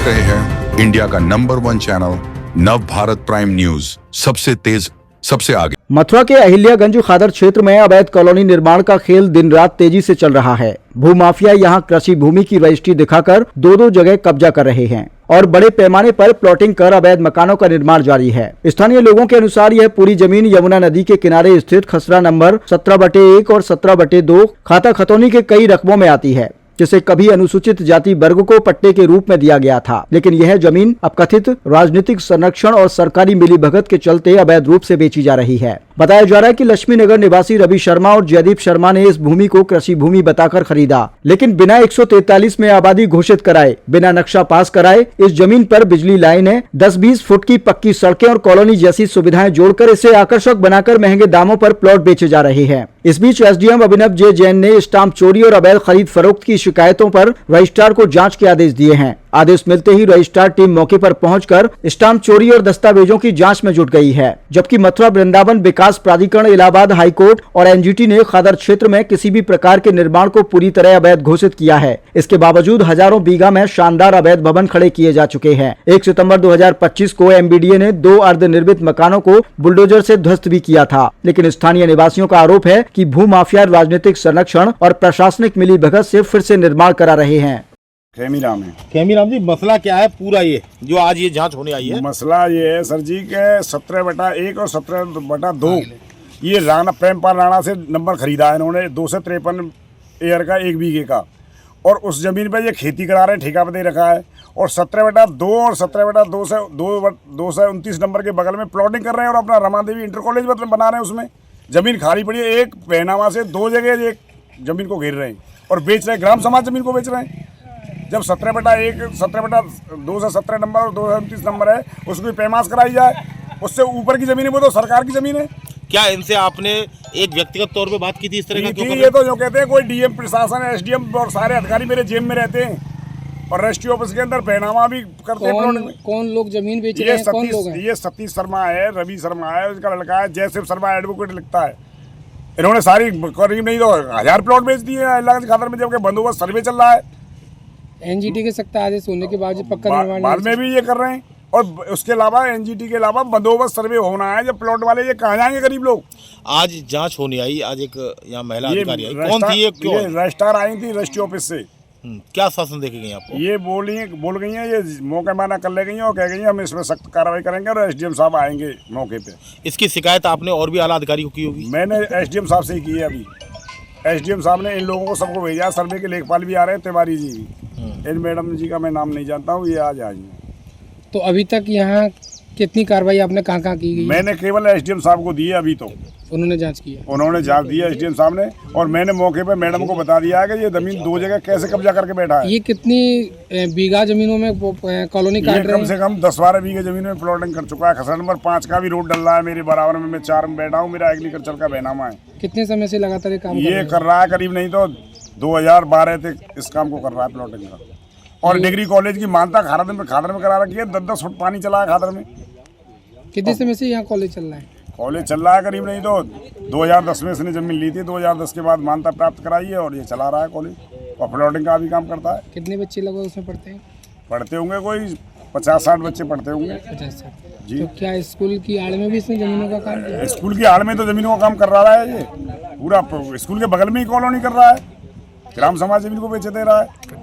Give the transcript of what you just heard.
देख रहे हैं इंडिया का नंबर 1 चैनल नव भारत प्राइम न्यूज, सबसे तेज सबसे आगे। मथुरा के अहिल्यागंज खादर क्षेत्र में अवैध कॉलोनी निर्माण का खेल दिन रात तेजी से चल रहा है। भूमाफिया यहां कृषि भूमि की रजिस्ट्री दिखाकर दो जगह कब्जा कर रहे हैं और बड़े पैमाने पर प्लॉटिंग कर अवैध मकानों का निर्माण जारी है। स्थानीय लोगों के अनुसार यह पूरी जमीन यमुना नदी के किनारे स्थित खसरा नंबर 17/1 और 17/2 खाता खतौनी के कई रकबों में आती है, जिसे कभी अनुसूचित जाति वर्ग को पट्टे के रूप में दिया गया था, लेकिन यह जमीन अब कथित राजनीतिक संरक्षण और सरकारी मिलीभगत के चलते अवैध रूप से बेची जा रही है। बताया जा रहा है कि लक्ष्मी नगर निवासी रवि शर्मा और जयदीप शर्मा ने इस भूमि को कृषि भूमि बताकर खरीदा, लेकिन बिना 143 में आबादी घोषित कराए, बिना नक्शा पास कराए इस जमीन पर बिजली लाइनें, 10-20 फुट की पक्की सड़कें और कॉलोनी जैसी सुविधाएं जोड़कर इसे आकर्षक बनाकर महंगे दामों पर प्लॉट बेचे जा रहे हैं। इस बीच एसडीएम अभिनव जे जैन ने स्टाम्प चोरी और अवैध खरीद फरोख्त की शिकायतों पर रजिस्ट्रार को जांच के आदेश दिए हैं। आदेश मिलते ही रजिस्ट्रार टीम मौके पर पहुंचकर स्टाम्प चोरी और दस्तावेजों की जांच में जुट गई है, जबकि मथुरा वृंदावन विकास प्राधिकरण, इलाहाबाद हाईकोर्ट और एनजीटी ने खादर क्षेत्र में किसी भी प्रकार के निर्माण को पूरी तरह अवैध घोषित किया है। इसके बावजूद हजारों बीघा में शानदार अवैध भवन खड़े किए जा चुके हैं। 1 सितंबर 2025 को एमबीडीए ने 2 अर्धनिर्मित मकानों को बुलडोजर से ध्वस्त भी किया था, लेकिन स्थानीय निवासियों का आरोप है कि भूमाफिया राजनीतिक संरक्षण और प्रशासनिक मिलीभगत से फिर से निर्माण करा रहे हैं। खेमीराम है। खेमीराम जी, मसला क्या है पूरा ये जो आज ये जांच होने आई है? मसला ये है सर जी के 17/1 और 17/2 ये राणा प्रेमपाल राणा से नंबर खरीदा है इन्होंने 253 एयर का 1 बीघे का, और उस जमीन पे ये खेती करा रहे, ठेका पे दे रखा है। और 17/2 और 17/2 से 229 नंबर के बगल में प्लॉटिंग कर रहे हैं और अपना रमा देवी इंटर कॉलेज मतलब बना रहे हैं। उसमें जमीन खाली पड़ी है, एक पहनावा से 2 जगह एक जमीन को घेर रहे हैं और बेच रहे हैं, ग्राम समाज जमीन को बेच रहे हैं। जब 17/1, 17/2 से 17 नंबर और 229 नंबर है, उसकी पैमाश कराई जाए। उससे ऊपर की जमीन है वो तो सरकार की जमीन है। क्या इनसे आपने एक व्यक्तिगत तौर पे बात की थी इस तरह का? क्यों ये तो जो कहते हैं कोई डीएम प्रशासन, एसडीएम और सारे अधिकारी मेरे जेब में रहते हैं और रजिस्ट्री ऑफिस के अंदर पहनावा भी करते हैं। कौन लोग जमीन बेच रहे हैं? कौन लोग हैं? ये सतीश शर्मा है, रवि शर्मा है, उसका लड़का है जयशिव शर्मा, एडवोकेट लिखता है। इन्होंने सारी करीब नहीं तो 1000 प्लॉट बेच दिए हैं इलाके खादर में, जबकि बंदोबस्त सर्वे चल रहा है। एनजीटी के सख्त आदेश होने के बाद पक्का निर्माण बाद में भी ये कर रहे हैं। और उसके अलावा एनजीटी के अलावा बंदोबस्त सर्वे होना है। जब प्लॉट वाले ये कहाँ जाएंगे गरीब लोग? आज जांच होने आई, आज एक यहाँ महिला अधिकारी आई, कौन थी ये? क्यों रजिस्ट्रार आई थी रजिस्ट्री ऑफिस से? क्या शासन देखे गई आपको? ये बोल गई हैं, ये मौके माना कर ले गई हैं और कह गई हैं हम इसमें सख्त कार्रवाई करेंगे और एसडीएम साहब आएंगे मौके पे। इसकी शिकायत आपने और भी आला अधिकारी को की होगी? मैंने एसडीएम साहब से ही की है। अभी एसडीएम साहब ने इन लोगों को सबको भेजा, सर्वे के लेखपाल भी आ रहे हैं, तिवारी जी भी। इन मैडम जी का मैं नाम नहीं जानता हूँ, ये आज आई हैं। तो अभी तक यहाँ कितनी कार्रवाई आपने कहाँ की गई? मैंने केवल एसडीएम साहब को दी है। अभी तो उन्होंने जांच की है? उन्होंने जांच दी है एसडीएम साहब ने, और मैंने मौके पे मैडम को बता दिया है कि ये जमीन 2 जगह कैसे कब्जा करके बैठा है। ये कितनी बीघा जमीनों में कॉलोनी काट रहे हैं? कम से कम 10-12 बीघे जमीन में प्लॉटिंग कर चुका है। खसरा नंबर 5 का भी रोड डल रहा है मेरे बराबर में, मैं 4 में बैठा हूँ, मेरा एग्रीकल्चर का बैनामा है। कितने समय से लगातार काम ये कर रहा है? करीब नहीं तो 2012 तक इस काम को कर रहा है प्लॉटिंग का। और डिग्री कॉलेज की मानता खादर में करा रखी है। 10-10 फुट पानी चला है खादर में। कितने समय से यहाँ कॉलेज चल रहा है? कॉलेज चल रहा है करीब नहीं तो 2010 में इसने जमीन ली थी, 2010 के बाद मान्यता प्राप्त कराई है और ये चला रहा है कॉलेज, और प्लॉटिंग का भी काम करता है। कितने बच्चे लगभग उसमें पढ़ते हैं? पढ़ते होंगे कोई 50-60 बच्चे पढ़ते होंगे। 50-60 जी। तो क्या स्कूल की आड़ में भी इसने जमीनों का काम किया? स्कूल की आड़ में तो जमीनों का काम कर रहा है। ये पूरा स्कूल के बगल में ही कॉलोनी कर रहा है, ग्राम समाज जमीन को बेच दे रहा है।